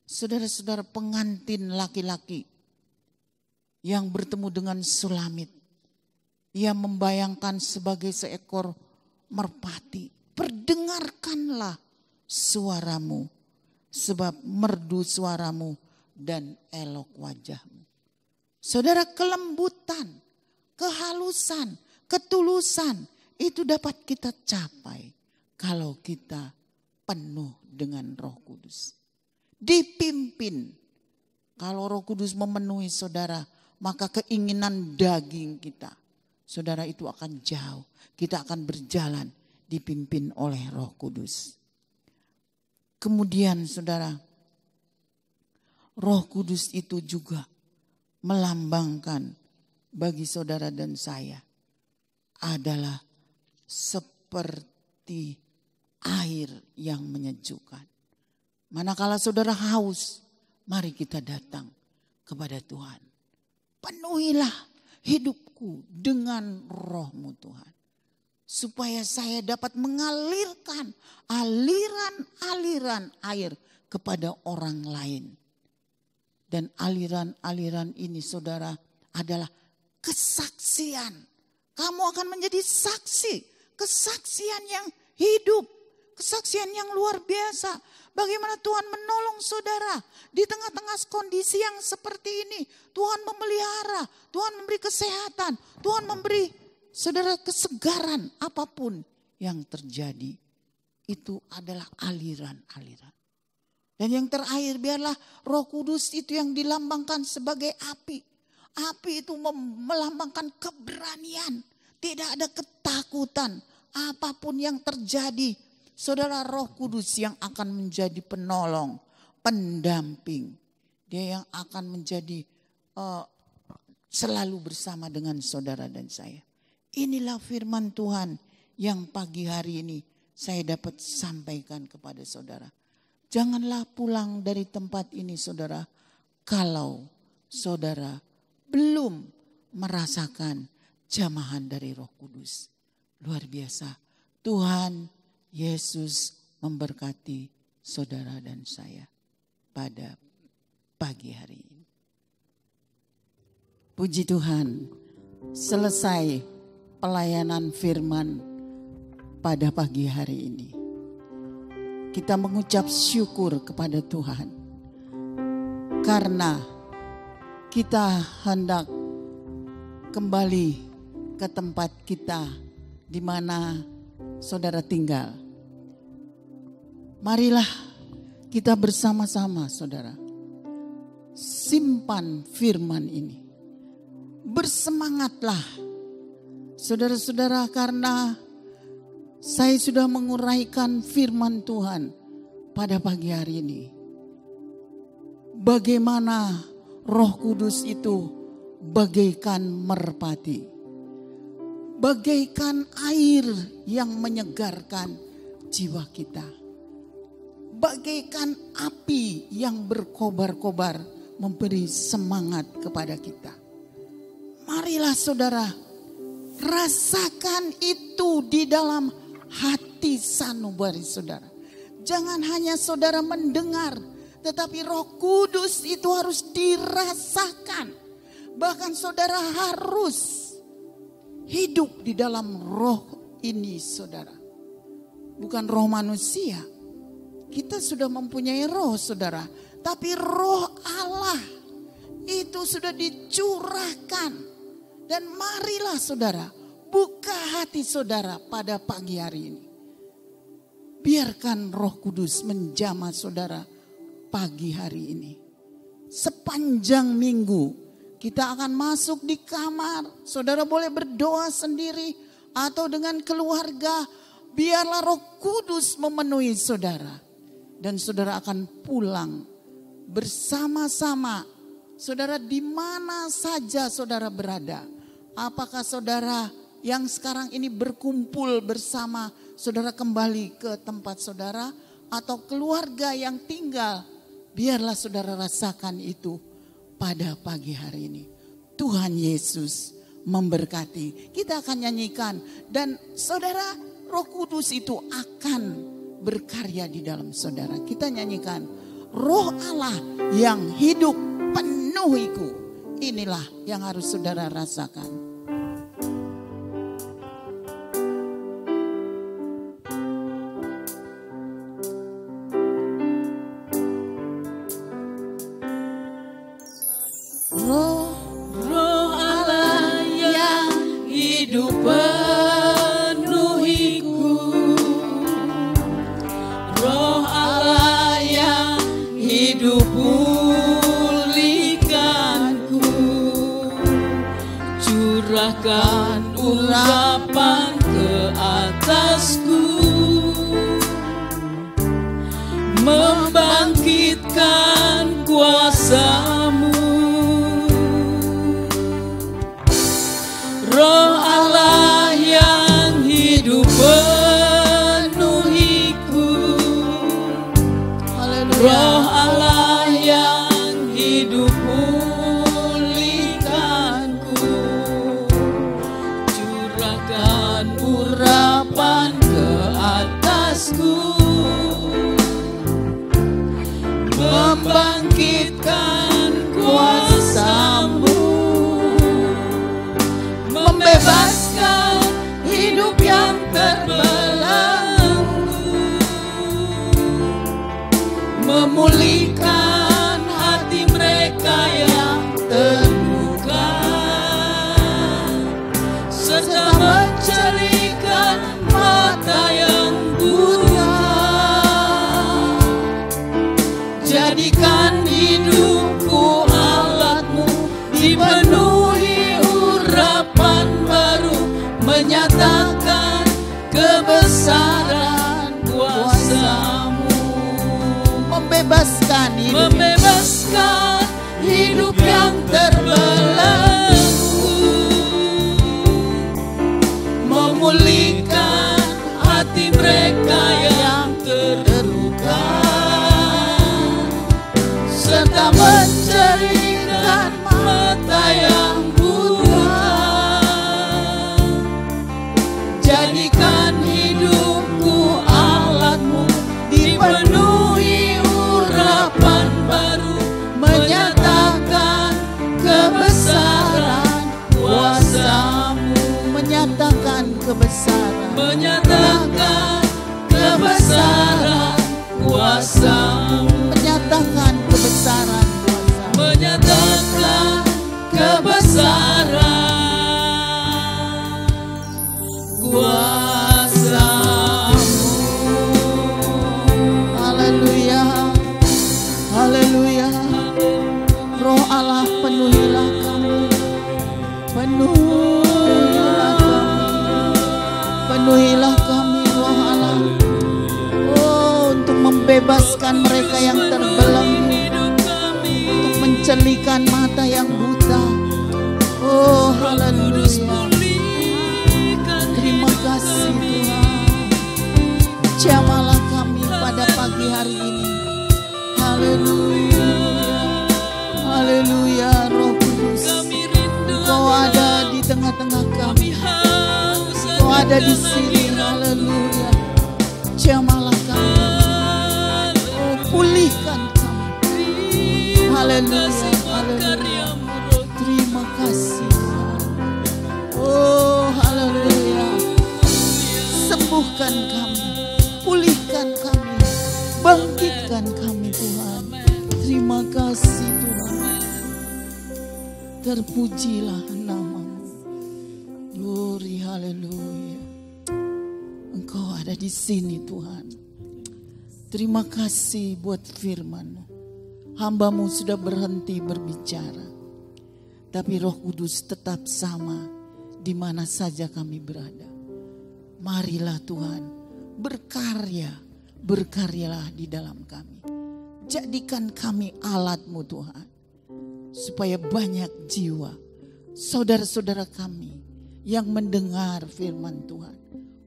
saudara-saudara pengantin laki-laki yang bertemu dengan Sulamit. Ia membayangkan sebagai seekor merpati. Perdengarkanlah suaramu, sebab merdu suaramu dan elok wajahmu. Saudara, kelembutan, kehalusan, ketulusan itu dapat kita capai kalau kita penuh dengan Roh Kudus. Dipimpin. Kalau Roh Kudus memenuhi saudara, maka keinginan daging kita, saudara, itu akan jauh. Kita akan berjalan dipimpin oleh Roh Kudus. Kemudian saudara, Roh Kudus itu juga melambangkan bagi saudara dan saya adalah seperti air yang menyejukkan. Manakala saudara haus, mari kita datang kepada Tuhan. Penuhilah hidupku dengan Roh-Mu Tuhan. Supaya saya dapat mengalirkan aliran-aliran air kepada orang lain. Dan aliran-aliran ini saudara adalah kesaksian. Kamu akan menjadi saksi. Kesaksian yang hidup. Kesaksian yang luar biasa. Bagaimana Tuhan menolong saudara. Di tengah-tengah kondisi yang seperti ini. Tuhan memelihara. Tuhan memberi kesehatan. Tuhan memberi saudara kesegaran. Apapun yang terjadi. Itu adalah aliran-aliran. Dan yang terakhir, biarlah Roh Kudus itu yang dilambangkan sebagai api. Api itu melambangkan keberanian. Tidak ada ketakutan. Apapun yang terjadi, saudara, Roh Kudus yang akan menjadi penolong, pendamping. Dia yang akan menjadi selalu bersama dengan saudara dan saya. Inilah firman Tuhan yang pagi hari ini saya dapat sampaikan kepada saudara. Janganlah pulang dari tempat ini saudara, kalau saudara belum merasakan jamahan dari Roh Kudus. Luar biasa. Tuhan Yesus memberkati saudara dan saya pada pagi hari ini. Puji Tuhan, selesai pelayanan firman pada pagi hari ini. Kita mengucap syukur kepada Tuhan. Karena kita hendak kembali ke tempat kita di mana saudara tinggal. Marilah kita bersama-sama saudara simpan firman ini. Bersemangatlah saudara-saudara, karena saya sudah menguraikan firman Tuhan pada pagi hari ini. Bagaimana Roh Kudus itu bagaikan merpati. bagaikan air yang menyegarkan jiwa kita. Bagaikan api yang berkobar-kobar memberi semangat kepada kita. Marilah saudara, rasakan itu di dalam hati sanubari saudara. Jangan hanya saudara mendengar, tetapi Roh Kudus itu harus dirasakan. Bahkan saudara harus hidup di dalam roh ini saudara. Bukan roh manusia. Kita sudah mempunyai roh saudara. Tapi roh Allah itu sudah dicurahkan. Dan marilah saudara, buka hati saudara pada pagi hari ini. Biarkan Roh Kudus menjamah saudara pagi hari ini. Sepanjang minggu kita akan masuk di kamar. Saudara boleh berdoa sendiri atau dengan keluarga. Biarlah Roh Kudus memenuhi saudara. Dan saudara akan pulang bersama-sama. Saudara di mana saja saudara berada. Apakah saudara yang sekarang ini berkumpul bersama, saudara kembali ke tempat saudara. Atau keluarga yang tinggal. Biarlah saudara rasakan itu pada pagi hari ini. Tuhan Yesus memberkati. Kita akan nyanyikan. Dan saudara, Roh Kudus itu akan berkarya di dalam saudara. Kita nyanyikan. Roh Allah yang hidup penuhiku. Inilah yang harus saudara rasakan. Roh Allah yang hidup penuhiku. Roh Allah yang hidup pulihkanku. Curahkan urapan ke atasku. Membangkitkan kuasa-Mu. Roh Allah yang hidup penuhiku. Roh Allah yang hidup pulihkanku. Curahkan urapan ke atasku. Membangkitkan kuasa-Mu. Membebaskan hidup yang terbelenggu. Memulihkan hati mereka yang terluka. Serta mencerahkan mata yang buta. Jadikan hidupku alat-Mu, dipenuhi urapan baru, menyatakan kebesaran kuasa-Mu. Membebaskan hidup. Membebaskan hidup yang terbelenggu. Memulihkan hati mereka yang terluka. Serta mencerahkan mata yang buta. Jadikan hidupku alat-Mu, dipenuhi urapan baru, menyatakan kebesaran kuasa-Mu. Menyatakan kebesaran. Menyatakan kebesaran kuasa-Mu. Menyatakan kebesaran kuasa. Menyatakan kebesaran kuasa-Mu. Haleluya. Haleluya. Roh Allah penuhilah kami. Penuhilah kami. Penuhilah kami Roh Allah. Oh, untuk membebaskan mereka yang terbelenggu. Untuk mencelikan mata yang buta. Oh, haleluya. kasih Tuhan. Jamahlah kami pada pagi hari ini. Haleluya, haleluya. Roh Kudus, Kau ada di tengah-tengah kami. Kau ada di sini. Haleluya. Jamahlah kami. Oh, pulihkan kami. Haleluya, haleluya. Terima kasih Tuhan. Oh, haleluya. Sembuhkan kami, pulihkan kami, bangkitkan kami Tuhan. Terima kasih Tuhan. Terpujilah nama-Mu. Glory, haleluya. Engkau ada di sini Tuhan. Terima kasih buat firman-Mu. Hamba-Mu sudah berhenti berbicara, tapi Roh Kudus tetap sama di mana saja kami berada. Marilah Tuhan, berkarya, berkaryalah di dalam kami. Jadikan kami alat-Mu Tuhan, supaya banyak jiwa, saudara-saudara kami yang mendengar firman Tuhan,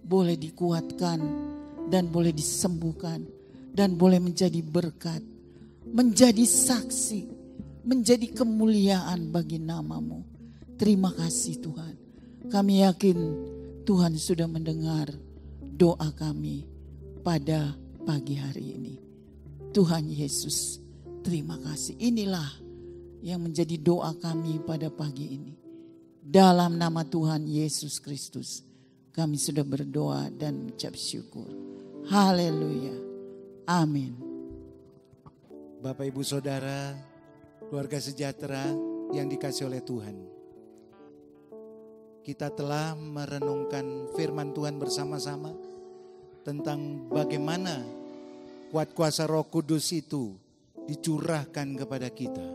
boleh dikuatkan dan boleh disembuhkan dan boleh menjadi berkat, menjadi saksi, menjadi kemuliaan bagi nama-Mu. Terima kasih Tuhan. Kami yakin Tuhan sudah mendengar doa kami pada pagi hari ini. Tuhan Yesus, terima kasih. Inilah yang menjadi doa kami pada pagi ini. Dalam nama Tuhan Yesus Kristus, kami sudah berdoa dan mengucap syukur. Haleluya. Amin. Bapak Ibu Saudara, keluarga sejahtera yang dikasihi oleh Tuhan. Kita telah merenungkan firman Tuhan bersama-sama tentang bagaimana kuat kuasa Roh Kudus itu dicurahkan kepada kita.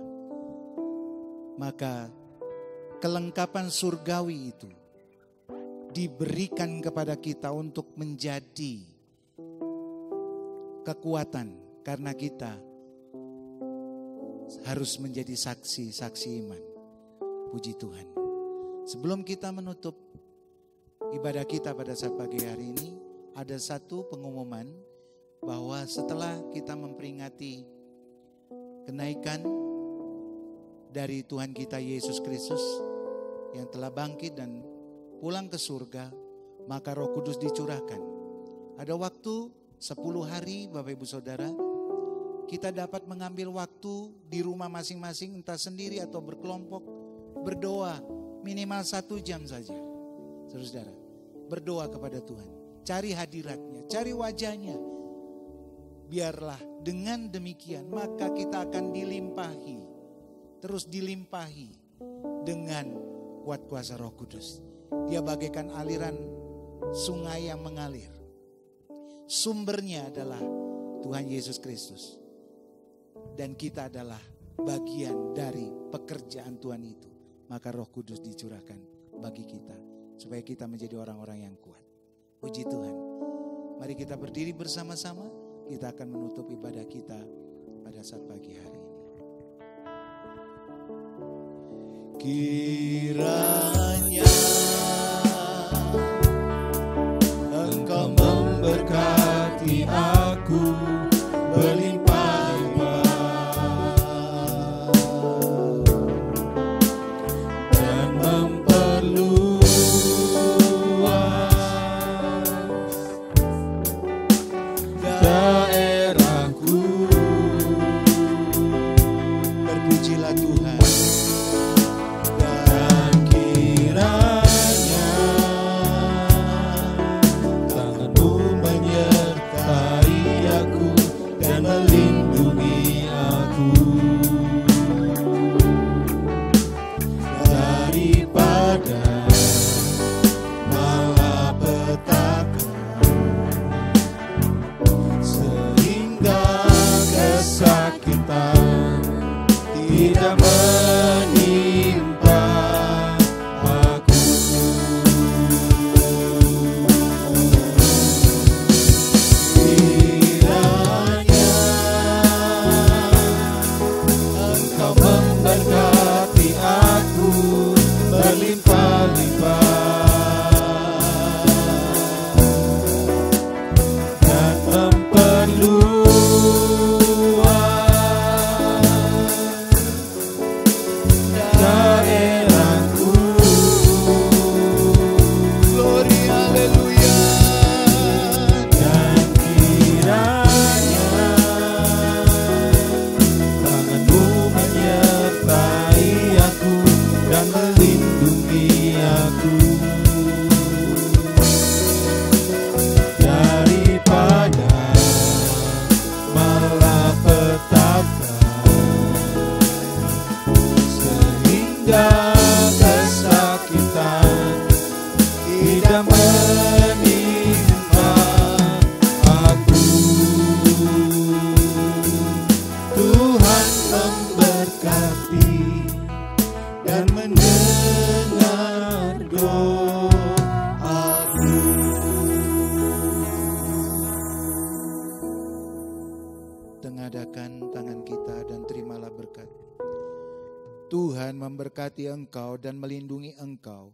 Maka kelengkapan surgawi itu diberikan kepada kita untuk menjadi kekuatan, karena kita harus menjadi saksi-saksi iman. Puji Tuhan. Sebelum kita menutup ibadah kita pada saat pagi hari ini, ada satu pengumuman bahwa setelah kita memperingati kenaikan dari Tuhan kita Yesus Kristus yang telah bangkit dan pulang ke surga, maka Roh Kudus dicurahkan. Ada waktu 10 hari Bapak Ibu Saudara, kita dapat mengambil waktu di rumah masing-masing, entah sendiri atau berkelompok, berdoa minimal 1 jam saja. Saudara, berdoa kepada Tuhan, cari hadiratnya, cari wajahnya. Biarlah dengan demikian maka kita akan dilimpahi, terus dilimpahi dengan kuat kuasa Roh Kudus. Dia bagaikan aliran sungai yang mengalir. Sumbernya adalah Tuhan Yesus Kristus. Dan kita adalah bagian dari pekerjaan Tuhan itu. Maka Roh Kudus dicurahkan bagi kita, supaya kita menjadi orang-orang yang kuat. Puji Tuhan. Mari kita berdiri bersama-sama. Kita akan menutup ibadah kita pada saat pagi hari ini. Kiranya Engkau memberkati aku berlimpah-limpah dan memperluas daerahku. Terpujilah Tuhan. Dan tepadakan tangan kita dan terimalah berkat. Tuhan memberkati engkau dan melindungi engkau,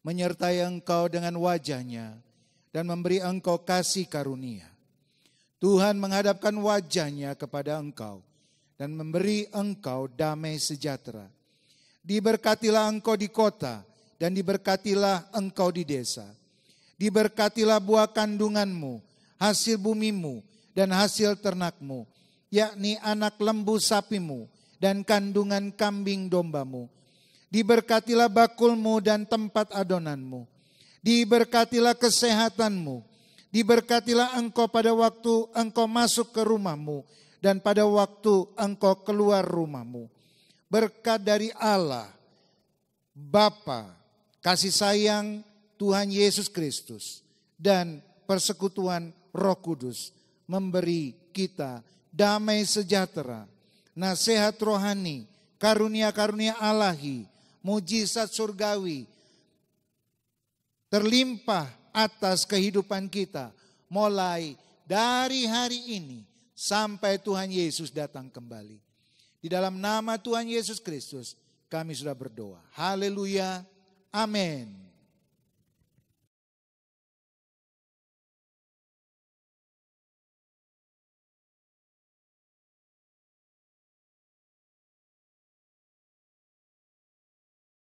menyertai engkau dengan wajah-Nya dan memberi engkau kasih karunia. Tuhan menghadapkan wajah-Nya kepada engkau dan memberi engkau damai sejahtera. Diberkatilah engkau di kota dan diberkatilah engkau di desa. Diberkatilah buah kandunganmu, hasil bumimu dan hasil ternakmu, yakni anak lembu sapimu dan kandungan kambing dombamu. Diberkatilah bakulmu dan tempat adonanmu. Diberkatilah kesehatanmu. Diberkatilah engkau pada waktu engkau masuk ke rumahmu dan pada waktu engkau keluar rumahmu. Berkat dari Allah, Bapa, kasih sayang Tuhan Yesus Kristus, dan persekutuan Roh Kudus memberi kita damai sejahtera, nasihat rohani, karunia-karunia Ilahi, mujizat surgawi, terlimpah atas kehidupan kita mulai dari hari ini sampai Tuhan Yesus datang kembali. Di dalam nama Tuhan Yesus Kristus kami sudah berdoa. Haleluya. Amin.